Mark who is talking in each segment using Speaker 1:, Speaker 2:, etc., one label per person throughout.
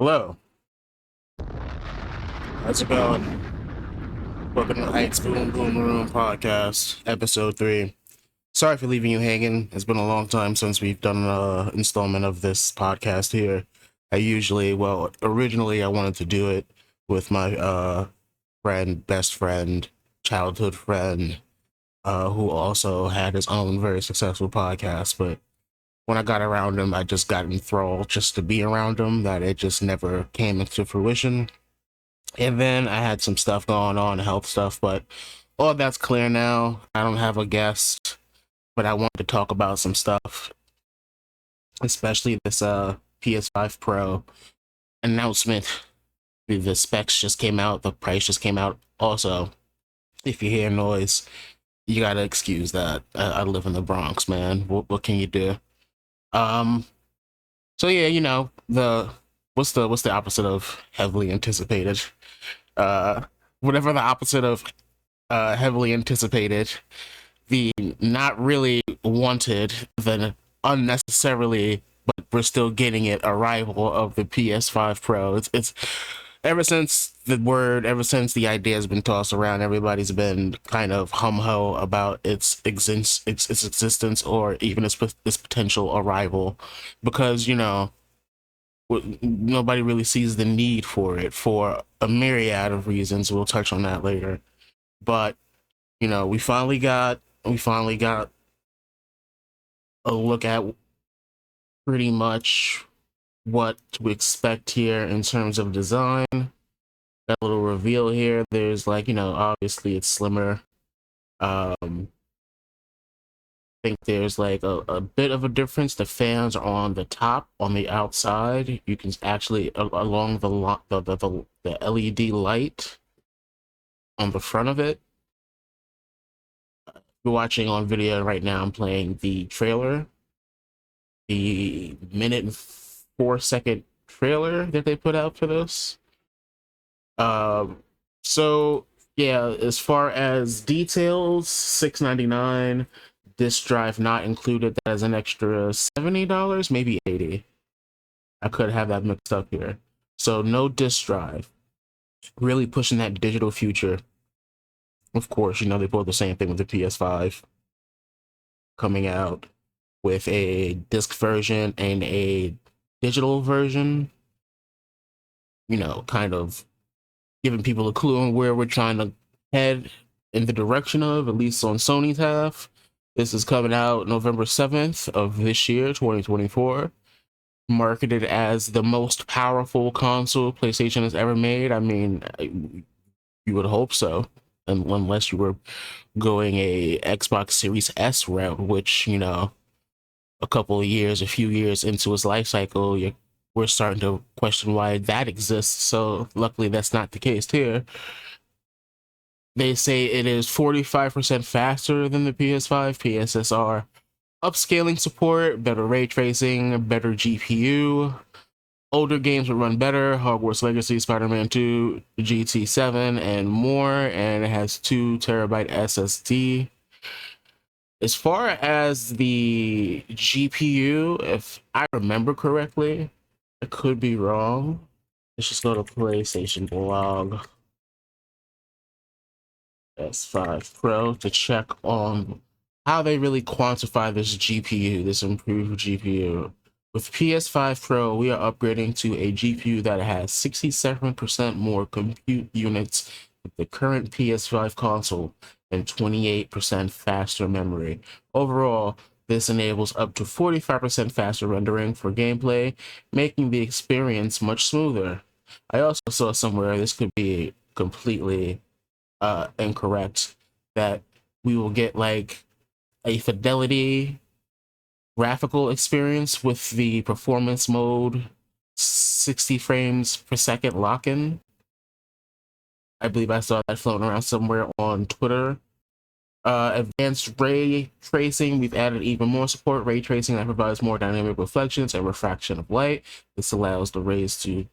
Speaker 1: Hello, how's it going? Welcome to Ike's Boom Boom Room Podcast, Episode 3. Sorry for leaving you hanging. It's been a long time since we've done an installment of this podcast here. Originally I wanted to do it with my best friend, childhood friend, who also had his own very successful podcast, but when I got around him, I just got enthralled just to be around him, that it just never came into fruition. And then I had some stuff going on, health stuff, but all that's clear now. I don't have a guest, but I wanted to talk about some stuff, especially this PS5 Pro announcement. The specs just came out, the price just came out. Also, if you hear noise, you gotta excuse that. I live in the Bronx, man. What can you do? So yeah, what's the opposite of heavily anticipated? Whatever the opposite of heavily anticipated, the not really wanted, the unnecessarily, but we're still getting it, arrival of the PS5 Pro. It's ever since the idea has been tossed around, everybody's been kind of hum-ho about its existence, or even its potential arrival, because nobody really sees the need for it for a myriad of reasons. We'll touch on that later. But we finally got a look at pretty much what to expect here in terms of design. Got a little reveal here. There's obviously it's slimmer. I think there's a bit of a difference. The fans are on the top, on the outside. You can actually along the LED light on the front of it. You're watching on video right now. I'm playing the trailer, the 1-4 trailer that they put out for this. So yeah, as far as details, $699. Disk drive not included. That is an extra $70, maybe $80. I could have that mixed up here. So no disk drive. Really pushing that digital future. Of course, they pulled the same thing with the PS5, coming out with a disc version and a digital version. Kind of giving people a clue on where we're trying to head in the direction of, at least on Sony's half. This is coming out November 7th of this year, 2024. Marketed as the most powerful console PlayStation has ever made. I mean, you would hope so, unless you were going a Xbox Series S route, which, a few years into its life cycle, we're starting to question why that exists. So luckily that's not the case here. They say it is 45% faster than the PS5, PSSR, upscaling support, better ray tracing, better GPU. Older games would run better, Hogwarts Legacy, Spider-Man 2, GT7, and more, and it has 2 terabyte SSD. As far as the GPU, if I remember correctly, I could be wrong. Let's just go to PlayStation blog. PS5 Pro to check on how they really quantify this GPU, this improved GPU. With PS5 Pro, we are upgrading to a GPU that has 67% more compute units with the current PS5 console and 28% faster memory. Overall, this enables up to 45% faster rendering for gameplay, making the experience much smoother. I also saw somewhere this could be completely incorrect, that we will get a fidelity graphical experience with the performance mode 60 frames per second lock-in. I believe I saw that floating around somewhere on Twitter. Advanced ray tracing, we've added even more support. Ray tracing that provides more dynamic reflections and refraction of light. This allows the rays to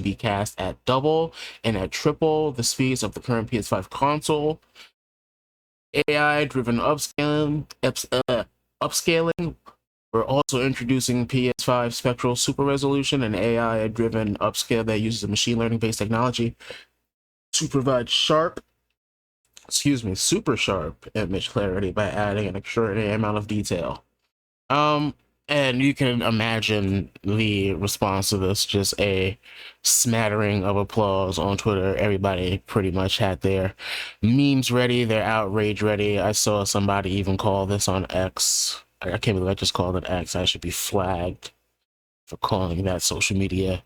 Speaker 1: be cast at double and at triple the speeds of the current PS5 console. AI-driven upscaling We're also introducing PS5 Spectral Super Resolution, an AI-driven upscale that uses a machine learning-based technology to provide super sharp image clarity by adding an extraordinary amount of detail. And you can imagine the response to this, just a smattering of applause on Twitter. Everybody pretty much had their memes ready, their outrage ready. I saw somebody even call this on X. I can't believe I just called it X. I should be flagged for calling that social media.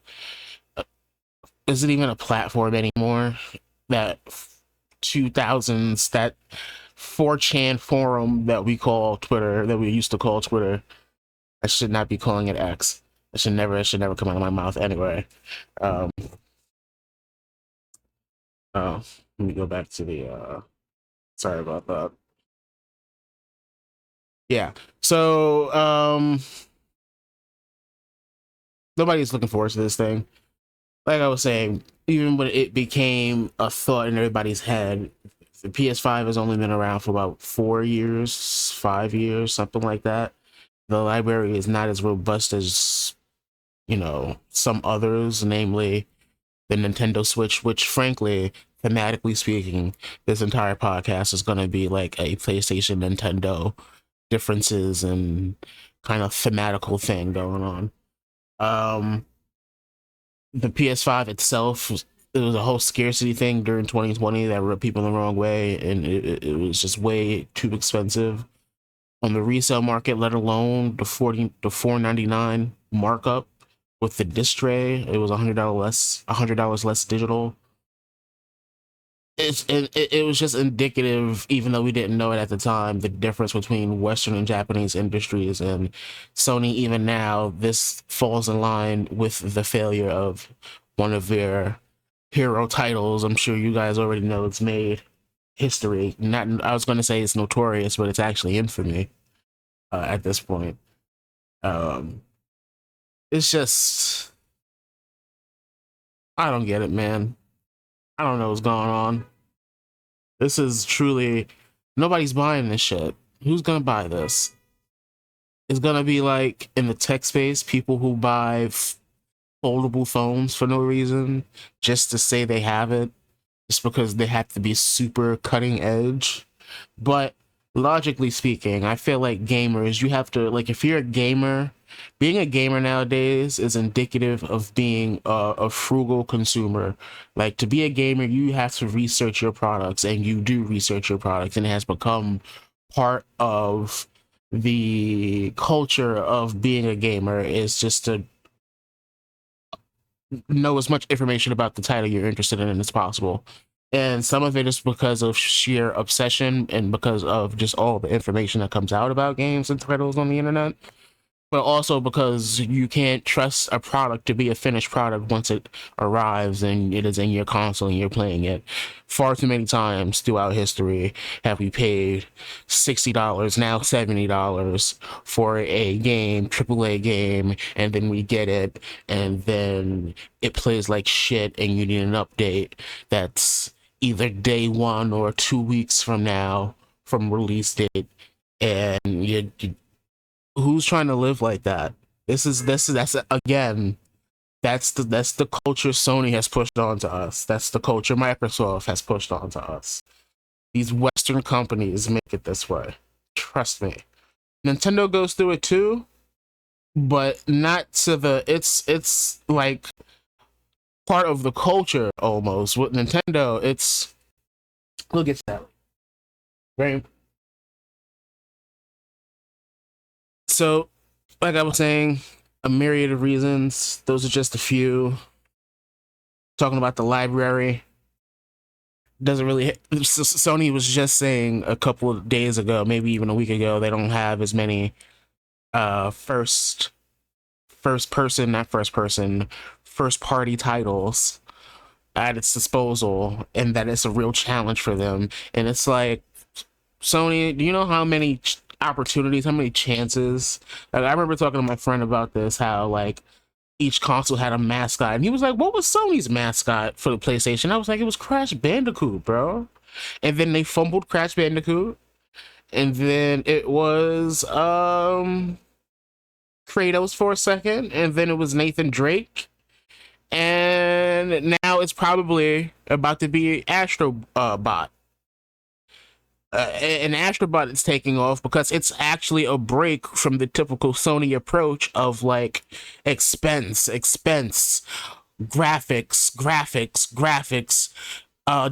Speaker 1: Is it even a platform anymore? That 2000s, that 4chan forum that we call Twitter, that we used to call Twitter. I should not be calling it X. It should never come out of my mouth anyway. Oh, let me go back to the sorry about that. Yeah. So nobody's looking forward to this thing. Like I was saying, even when it became a thought in everybody's head, the PS5 has only been around for about 4 years, 5 years, something like that. The library is not as robust as, some others, namely the Nintendo Switch, which frankly, thematically speaking, this entire podcast is going to be like a PlayStation Nintendo differences and kind of thematical thing going on. The PS5 itself, it was a whole scarcity thing during 2020 that rubbed people the wrong way, and it was just way too expensive on the resale market, let alone the $499 markup with the disc tray. It was $100 less digital. It was just indicative, even though we didn't know it at the time, the difference between Western and Japanese industries. And Sony, even now, this falls in line with the failure of one of their hero titles. I'm sure you guys already know it's made history. I was going to say it's notorious, but it's actually infamy at this point. It's just, I don't get it, man. I don't know what's going on. This is truly, nobody's buying this shit. Who's gonna buy this? It's gonna be like in the tech space, people who buy foldable phones for no reason, just to say they have it, just because they have to be super cutting edge. But logically speaking, I feel like gamers, you have to, like, if you're a gamer, being a gamer nowadays is indicative of being a frugal consumer. Like, to be a gamer, you have to research your products, and you do research your products, and it has become part of the culture of being a gamer, is just to know as much information about the title you're interested in as possible. And some of it is because of sheer obsession and because of just all the information that comes out about games and titles on the internet, but also because you can't trust a product to be a finished product once it arrives and it is in your console and you're playing it. Far too many times throughout history have we paid $60, now $70 for a game, AAA game, and then we get it, and then it plays like shit, and you need an update that's either day one or 2 weeks from now from release date, and you who's trying to live like that? That's again, that's the culture Sony has pushed onto us. That's the culture Microsoft has pushed onto us. These Western companies make it this way. Trust me. Nintendo goes through it too, but not to the, it's like part of the culture almost. With Nintendo, it's, look at that. Right? So, like I was saying, a myriad of reasons. Those are just a few. Talking about the library, doesn't really. Sony was just saying a couple of days ago, maybe even a week ago, they don't have as many first party titles at its disposal, and that it's a real challenge for them. And it's like, Sony, do you know how many opportunities, how many chances? Like, I remember talking to my friend about this, how like each console had a mascot, and he was like, what was Sony's mascot for the PlayStation? I was like, it was Crash Bandicoot, bro. And then they fumbled Crash Bandicoot, and then it was Kratos for a second, and then it was Nathan Drake, and now it's probably about to be Astro Bot. An Astrobot is taking off because it's actually a break from the typical Sony approach of like expense, graphics,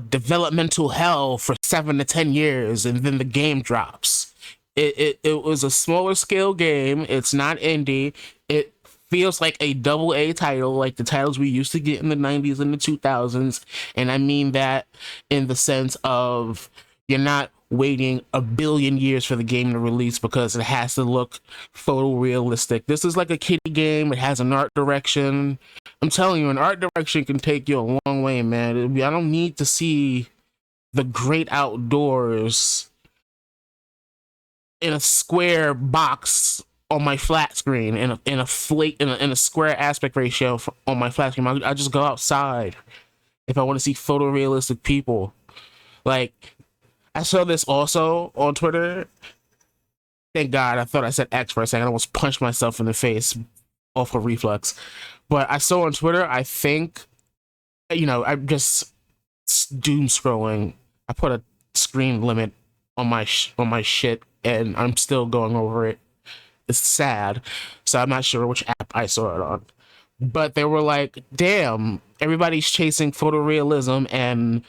Speaker 1: developmental hell for 7 to 10 years, and then the game drops. It was a smaller scale game. It's not indie. It feels like a double A title, like the titles we used to get in the 90s and the 2000s. And I mean that in the sense of you're not waiting a billion years for the game to release because it has to look photorealistic. This is like a kiddie game. It has an art direction. I'm telling you, an art direction can take you a long way, man. I don't need to see the great outdoors in a square box on my flat screen, in a square aspect ratio on my flat screen. I just go outside if I want to see photorealistic people. Like, I saw this also on Twitter. Thank God, I thought I said X for a second. I almost punched myself in the face off a reflex. But I saw on Twitter, I think, I'm just doom scrolling. I put a screen limit on my shit, and I'm still going over it. It's sad. So I'm not sure which app I saw it on. But they were like, damn, everybody's chasing photorealism and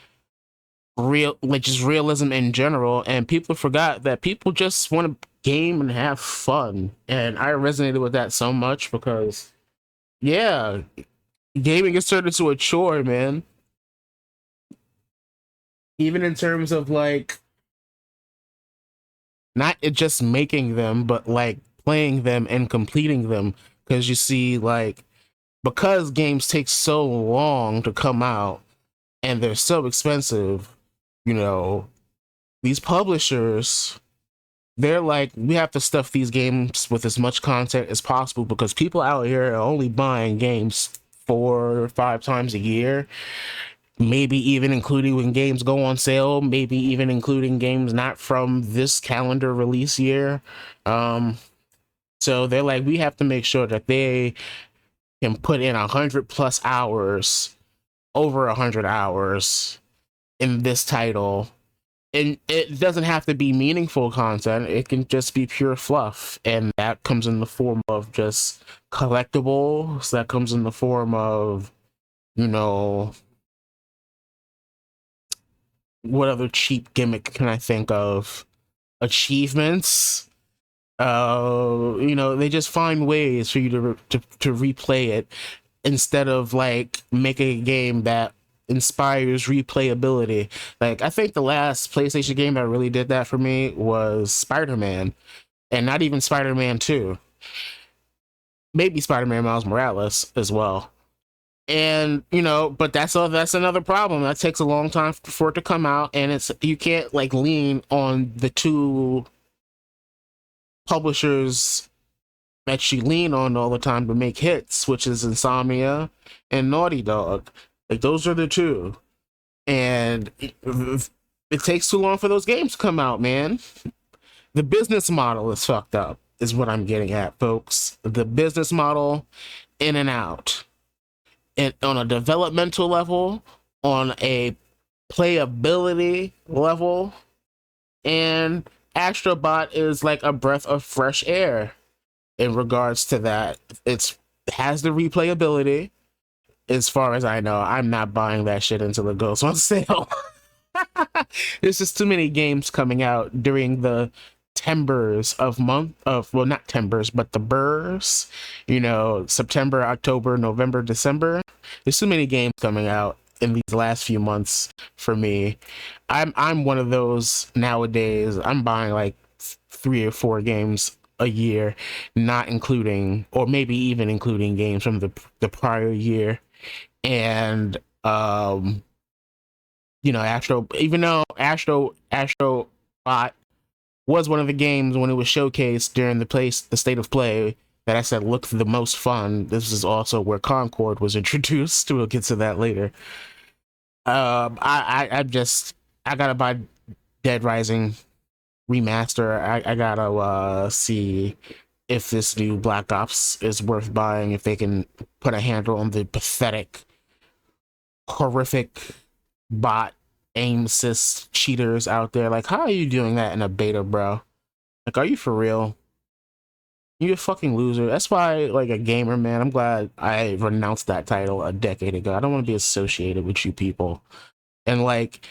Speaker 1: just realism in general, and people forgot that people just want to game and have fun. And I resonated with that so much because, yeah, gaming is turned into a chore, man. Even in terms of like not just making them, but like playing them and completing them. Because you see, like, because games take so long to come out and they're so expensive, these publishers, they're like, we have to stuff these games with as much content as possible because people out here are only buying games 4 or 5 times a year, maybe even including when games go on sale, maybe even including games not from this calendar release year. So they're like, we have to make sure that they can put in 100+ hours, over 100 hours in this title. And it doesn't have to be meaningful content. It can just be pure fluff. And that comes in the form of just collectibles. That comes in the form of, what other cheap gimmick can I think of? Achievements. They just find ways for you to replay it instead of like making a game that inspires replayability. Like, I think the last PlayStation game that really did that for me was Spider-Man, and not even Spider-Man 2. Maybe Spider-Man Miles Morales as well. And but that's another problem. That takes a long time for it to come out, and you can't like lean on the two publishers that you lean on all the time to make hits, which is Insomnia and Naughty Dog. Like, those are the two. And it takes too long for those games to come out, man. The business model is fucked up, is what I'm getting at, folks. The business model, in and out. And on a developmental level, on a playability level, and Astrobot is like a breath of fresh air in regards to that. It has the replayability. As far as I know, I'm not buying that shit until it goes on sale. There's just too many games coming out during the timbers of not timbers, but the burrs. September, October, November, December. There's too many games coming out in these last few months for me. I'm one of those nowadays. I'm buying like 3 or 4 games a year, not including, or maybe even including, games from the prior year. And Astro, even though Astro Bot was one of the games when it was showcased during the state of play that I said looked the most fun. This is also where Concord was introduced. We'll get to that later. I gotta buy Dead Rising remaster. I gotta see if this new Black Ops is worth buying, if they can put a handle on the pathetic, horrific bot aim assist cheaters out there. Like, how are you doing that in a beta, bro? Like, are you for real? You a fucking loser. That's why, like, a gamer, man, I'm glad I renounced that title a decade ago. I don't want to be associated with you people. And, like,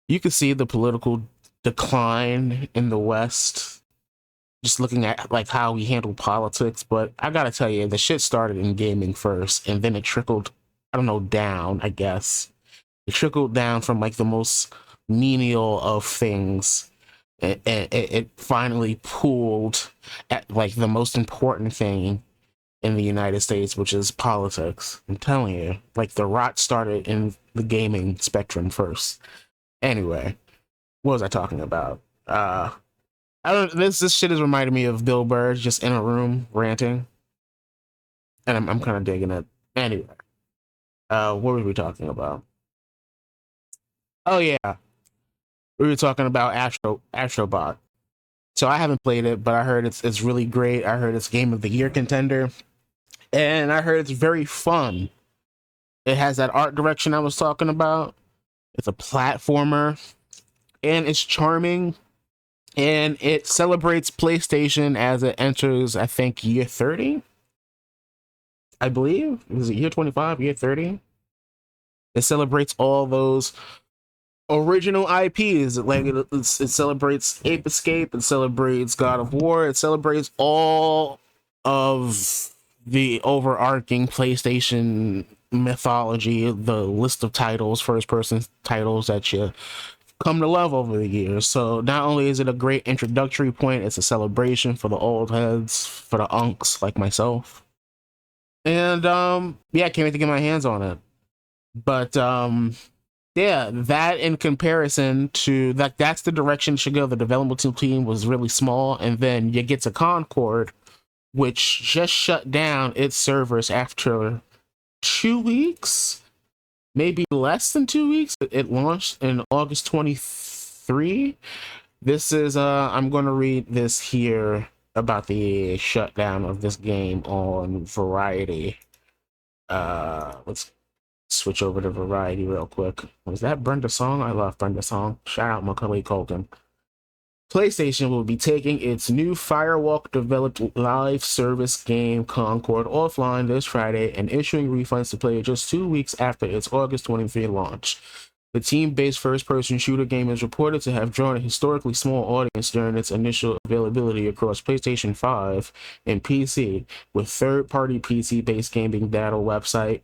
Speaker 1: you can see the political decline in the West just looking at, like, how we handle politics. But I gotta tell you, the shit started in gaming first, and then it trickled, I don't know, down, I guess. It trickled down from, like, the most menial of things. It finally pooled at, like, the most important thing in the United States, which is politics. I'm telling you, like, the rot started in the gaming spectrum first. Anyway, what was I talking about? I don't. This shit is reminding me of Bill Burr just in a room ranting, and I'm kind of digging it. Anyway, what were we talking about? Oh yeah, we were talking about Astrobot. So I haven't played it, but I heard it's really great. I heard it's Game of the Year contender, and I heard it's very fun. It has that art direction I was talking about. It's a platformer, and it's charming, and it celebrates PlayStation as it enters, I think, year 30. I believe is it year 25, year 30. It celebrates all those original IPs. Like it celebrates Ape Escape, it celebrates God of War, it celebrates all of the overarching PlayStation mythology, the list of titles, first person titles that you come to love over the years. So not only is it a great introductory point, it's a celebration for the old heads, for the unks like myself. And yeah, I can't wait to get my hands on it. But yeah, that in comparison to that's the direction it should go. The development team was really small, and then you get to Concord, which just shut down its servers after 2 weeks, maybe less than 2 weeks. It launched in August 23. This is I'm going to read this here about the shutdown of this game on Variety. Let's switch over to Variety real quick. Was that Brenda Song? I love Brenda Song. Shout out Macaulay Culkin. PlayStation will be taking its new Firewalk developed live service game Concord offline this Friday and issuing refunds to players just 2 weeks after its August 23 launch. The team-based first-person shooter game is reported to have drawn a historically small audience during its initial availability across PlayStation 5 and PC, with third-party PC-based gaming data website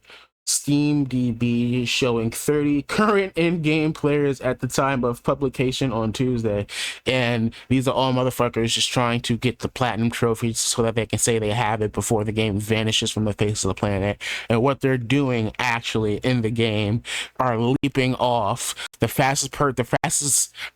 Speaker 1: SteamDB showing 30 current in-game players at the time of publication on Tuesday. And these are all motherfuckers just trying to get the platinum trophies so that they can say they have it before the game vanishes from the face of the planet. And what they're doing actually in the game are leaping off. The fastest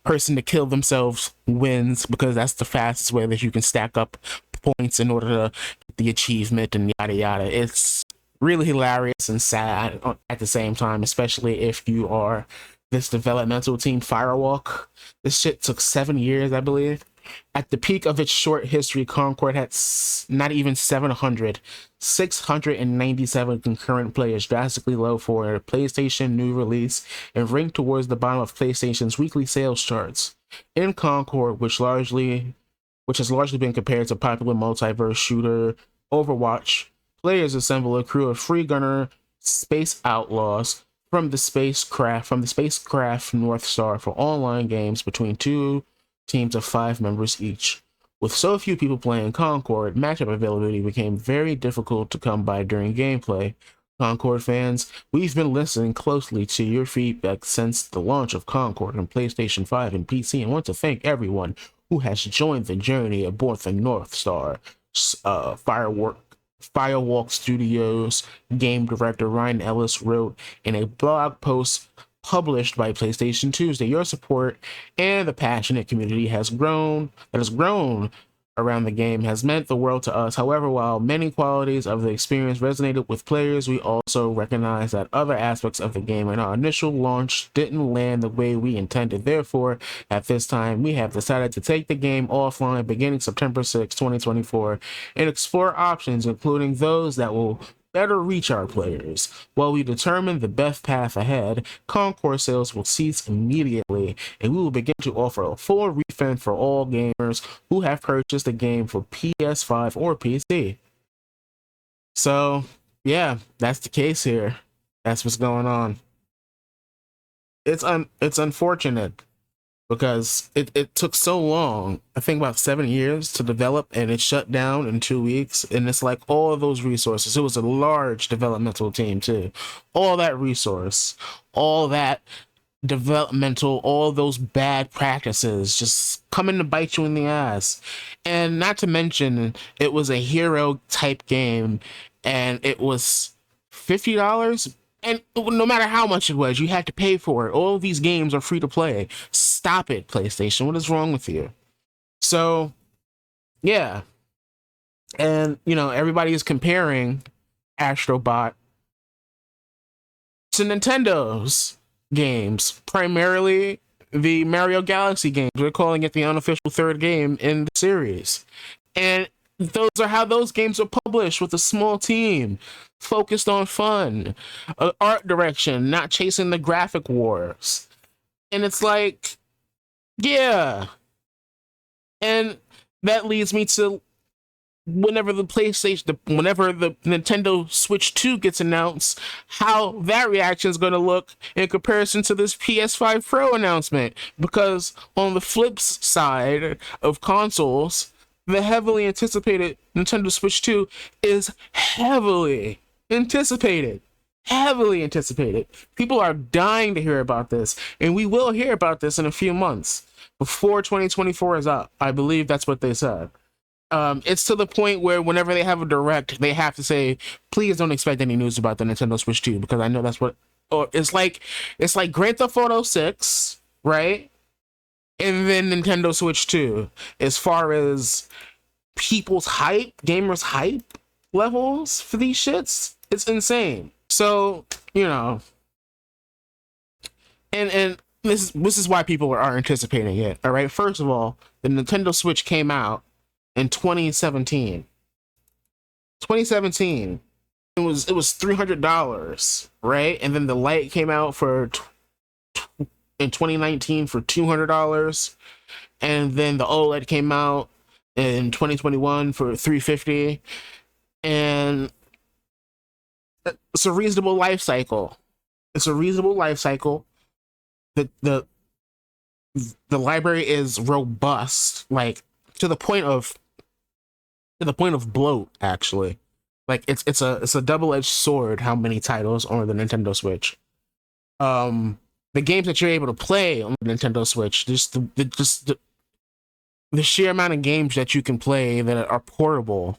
Speaker 1: person to kill themselves wins, because that's the fastest way that you can stack up points in order to get the achievement and yada yada. It's really hilarious and sad at the same time, especially if you are this developmental team Firewalk. This shit took 7 years, I believe. At the peak of its short history, Concord had not even 697 concurrent players, drastically low for a PlayStation new release, and ranked towards the bottom of PlayStation's weekly sales charts. In Concord, which has largely been compared to popular multiverse shooter Overwatch, players assemble a crew of free gunner space outlaws from the spacecraft North Star for online games between two teams of 5 members each. With so few people playing Concord, matchup availability became very difficult to come by during gameplay. Concord fans, we've been listening closely to your feedback since the launch of Concord on PlayStation 5 and PC, and want to thank everyone who has joined the journey aboard the North Star. Firewalk Studios game director Ryan Ellis wrote in a blog post published by PlayStation Tuesday. Your support and the passionate community that has grown around the game has meant the world to us. However, while many qualities of the experience resonated with players, we also recognize that other aspects of the game in our initial launch didn't land the way we intended. Therefore, at this time, we have decided to take the game offline beginning September 6, 2024, and explore options, including those that will better reach our players. While we determine the best path ahead, Concord sales will cease immediately, and we will begin to offer a full refund for all gamers who have purchased the game for PS5 or PC. So, yeah, that's the case here. That's what's going on. It's unfortunate because it took so long, I think about 7 years to develop, and it shut down in 2 weeks. And it's like all of those resources. It was a large developmental team too. All that resource, all that developmental, all those bad practices just coming to bite you in the ass. And not to mention, it was a hero type game, and it was $50. And no matter how much it was, you had to pay for it. All of these games are free to play. Stop it, PlayStation. What is wrong with you? So, yeah. And, everybody is comparing Astrobot to Nintendo's games, primarily the Mario Galaxy games. We're calling it the unofficial third game in the series. And those are how those games are published, with a small team focused on fun, art direction, not chasing the graphic wars. And it's like, yeah. And that leads me to whenever the Nintendo Switch 2 gets announced, how that reaction is going to look in comparison to this PS5 Pro announcement. Because on the flip side of consoles, the heavily anticipated Nintendo Switch 2 is heavily anticipated. People are dying to hear about this, and we will hear about this in a few months before 2024 is up. I believe that's what they said. It's to the point where whenever they have a direct, they have to say, please don't expect any news about the Nintendo Switch 2, because I know that's what, or it's like Grand Theft Auto 6, right? And then Nintendo Switch 2, as far as people's hype, gamers' hype levels for these shits, it's insane. So, and this is why people are anticipating it. All right, first of all, the Nintendo Switch came out in 2017. It was $300, right? And then the Lite came out in 2019 for $200, and then the OLED came out in 2021 for $350, and it's a reasonable life cycle. The library is robust, like to the point of bloat, actually. Like it's a double-edged sword how many titles on the Nintendo Switch. The games that you're able to play on the Nintendo Switch, just the sheer amount of games that you can play that are portable.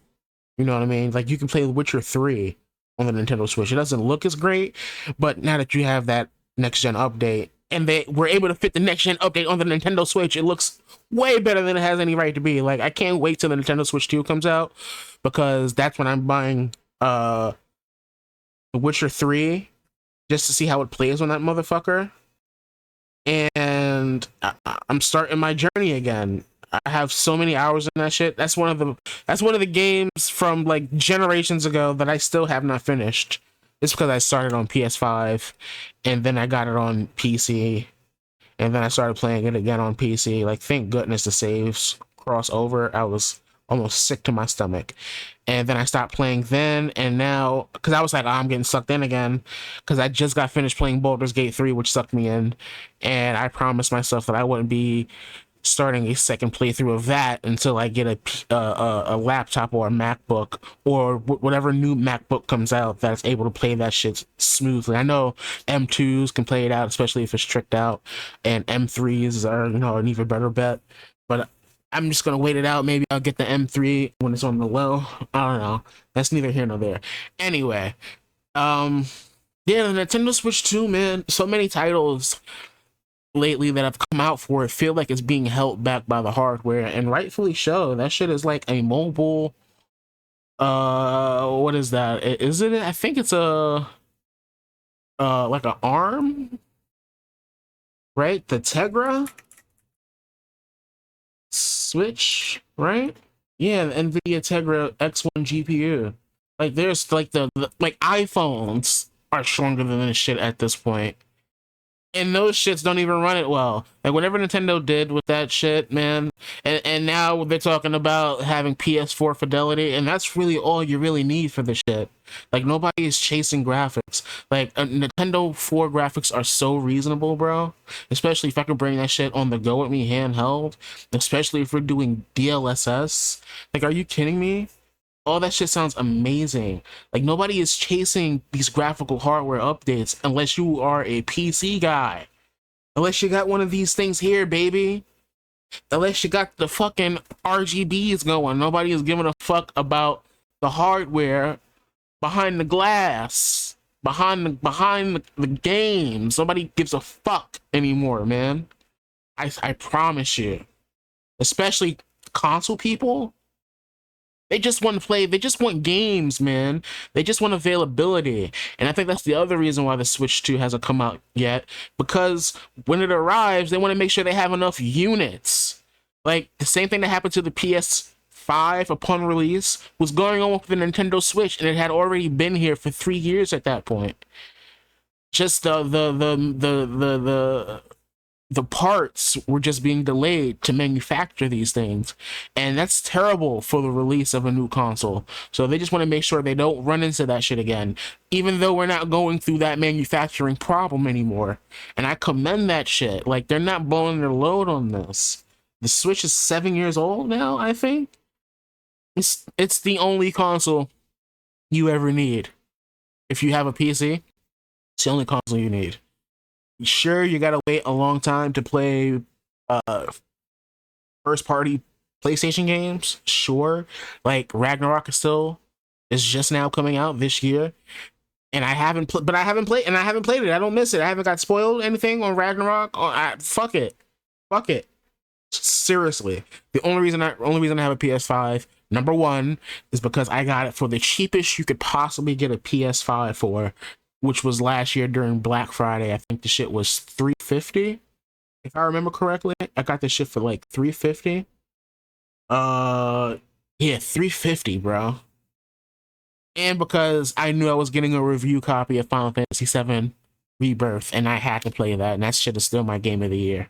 Speaker 1: You know what I mean? Like you can play Witcher 3 on the Nintendo Switch. It doesn't look as great, but now that you have that next gen update, and they were able to fit the next gen update on the Nintendo Switch, it looks way better than it has any right to be. Like, I can't wait till the Nintendo Switch 2 comes out, because that's when I'm buying The Witcher 3 just to see how it plays on that motherfucker. And I'm starting my journey again. I have so many hours in that shit. That's one of the games from like generations ago that I still have not finished. It's because I started on PS5, and then I got it on PC, and then I started playing it again on PC. Like, thank goodness the saves cross over. I was almost sick to my stomach. And then I stopped playing then, and now, because I was like, oh, I'm getting sucked in again, because I just got finished playing Baldur's Gate 3, which sucked me in, and I promised myself that I wouldn't be starting a second playthrough of that until I get a laptop or a MacBook, or whatever new MacBook comes out that's able to play that shit smoothly. I know M2s can play it out, especially if it's tricked out, and M3s are, an even better bet, but I'm just gonna wait it out. Maybe I'll get the M3 when it's on the low. I don't know. That's neither here nor there. Anyway, yeah, the Nintendo Switch 2, man. So many titles lately that have come out for it feel like it's being held back by the hardware, and rightfully so. That shit is like a mobile. What is that? Is it? I think it's a like an ARM, right? The Tegra Switch, right? Yeah, the NVIDIA Tegra X1 GPU. Like, there's like the like iPhones are stronger than this shit at this point. And those shits don't even run it well. Like, whatever Nintendo did with that shit, man, and now they're talking about having PS4 fidelity, and that's really all you really need for this shit. Like, nobody is chasing graphics. Like, Nintendo 4 graphics are so reasonable, bro. Especially if I could bring that shit on the go with me handheld. Especially if we're doing DLSS. Like, are you kidding me? All that shit sounds amazing. Like, nobody is chasing these graphical hardware updates unless you are a PC guy. Unless you got one of these things here, baby. Unless you got the fucking RGBs going. Nobody is giving a fuck about the hardware behind the glass. Behind the games. Nobody gives a fuck anymore, man. I promise you. Especially console people. They just want to play. They just want games, man. They just want availability. And I think that's the other reason why the Switch 2 hasn't come out yet. Because when it arrives, they want to make sure they have enough units. Like, the same thing that happened to the PS5 upon release was going on with the Nintendo Switch, and it had already been here for 3 years at that point. Just the parts were just being delayed to manufacture these things, and that's terrible for the release of a new console. So they just want to make sure they don't run into that shit again, even though we're not going through that manufacturing problem anymore. And I commend that shit. Like, they're not blowing their load on this. The Switch is 7 years old now, I think. It's the only console you ever need. If you have a PC, it's the only console you need. Sure, you gotta wait a long time to play first party PlayStation games. Sure, like Ragnarok is just now coming out this year, and I haven't played it. I don't miss it. I haven't got spoiled anything on Ragnarok. Fuck it. Seriously, the only reason I have a PS5, number one, is because I got it for the cheapest you could possibly get a PS5 for, which was last year during Black Friday. I think the shit was $350, if I remember correctly. I got this shit for like $350. Yeah, $350, bro. And because I knew I was getting a review copy of Final Fantasy VII Rebirth, and I had to play that, and that shit is still my game of the year.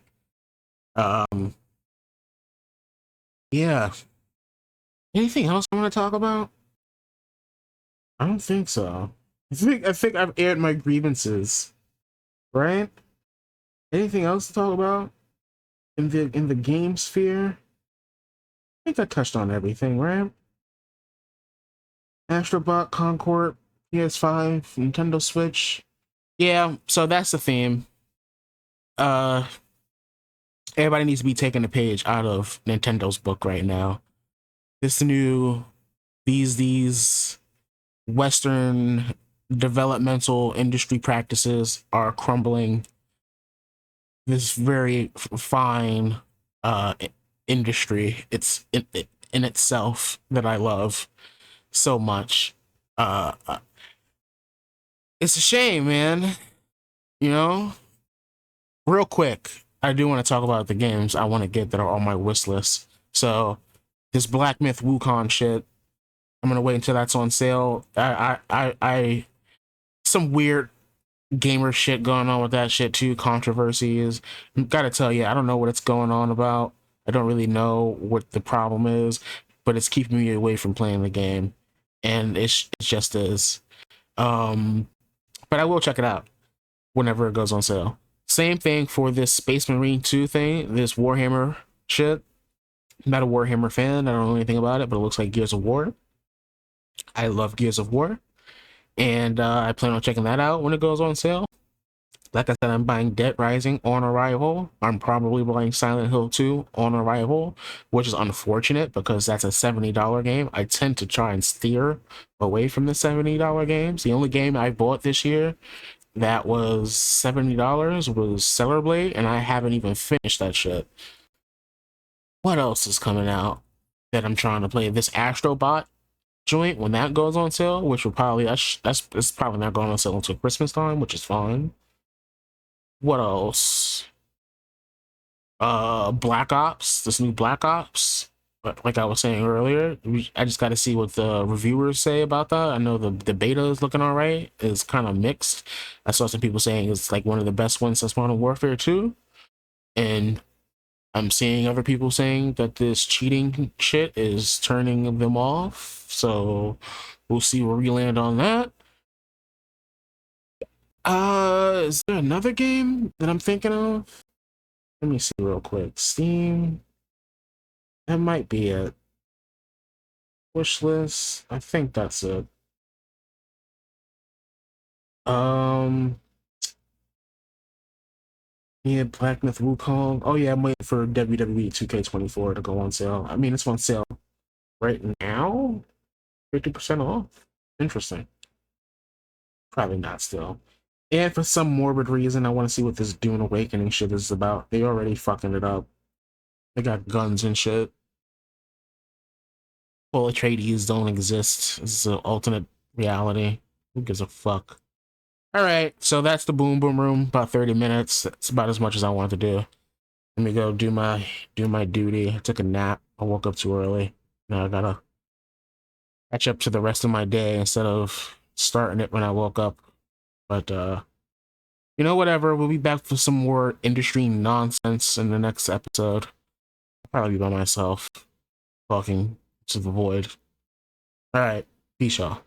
Speaker 1: Yeah. Anything else I want to talk about? I don't think so. I think I've aired my grievances, right? Anything else to talk about in the game sphere? I think I touched on everything, right? Astrobot, Concord, PS5, Nintendo Switch. Yeah, so that's the theme. Everybody needs to be taking a page out of Nintendo's book right now. These Western developmental industry practices are crumbling this very fine industry. It's in itself that I love so much. It's a shame, man. You know? Real quick, I do want to talk about the games I want to get that are on my wish list. So, this Black Myth Wukong shit, I'm gonna wait until that's on sale. I some weird gamer shit going on with that shit too. Controversies. Gotta tell you, I don't know what it's going on about. I don't really know what the problem is, but it's keeping me away from playing the game, and it just is. But I will check it out whenever it goes on sale. Same thing for this Space Marine 2 thing, this Warhammer shit. I'm not a Warhammer fan. I don't know anything about it, but it looks like Gears of War. I love Gears of War. And I plan on checking that out when it goes on sale. Like I said, I'm buying Dead Rising on arrival. I'm probably buying Silent Hill 2 on arrival, which is unfortunate because that's a $70 game. I tend to try and steer away from the $70 games. The only game I bought this year that was $70 was Stellar Blade, and I haven't even finished that shit. What else is coming out that I'm trying to play? This Astro Bot joint, when that goes on sale, which will probably it's probably not going on sale until Christmas time, which is fine. What else? Black Ops, this new Black Ops. But like I was saying earlier, I just got to see what the reviewers say about that. I know the beta is looking all right. It's kind of mixed. I saw some people saying it's like one of the best ones since Modern Warfare 2, and I'm seeing other people saying that this cheating shit is turning them off. So we'll see where we land on that. Is there another game that I'm thinking of? Let me see real quick. Steam. That might be it. Wish list. I think that's it. Yeah, Black Myth Wukong. Oh yeah, I'm waiting for WWE 2K24 to go on sale. I mean, it's on sale right now. 50% off. Interesting. Probably not still. And for some morbid reason, I want to see what this Dune Awakening shit is about. They already fucking it up. They got guns and shit. Well, Atreides don't exist. This is an alternate reality. Who gives a fuck? Alright, so that's the Boom Boom Room. About 30 minutes. That's about as much as I want to do. Let me go do my duty. I took a nap. I woke up too early. Now I gotta catch up to the rest of my day instead of starting it when I woke up. But you know, whatever. We'll be back for some more industry nonsense in the next episode. I'll probably be by myself, talking to the void. Alright, peace, y'all.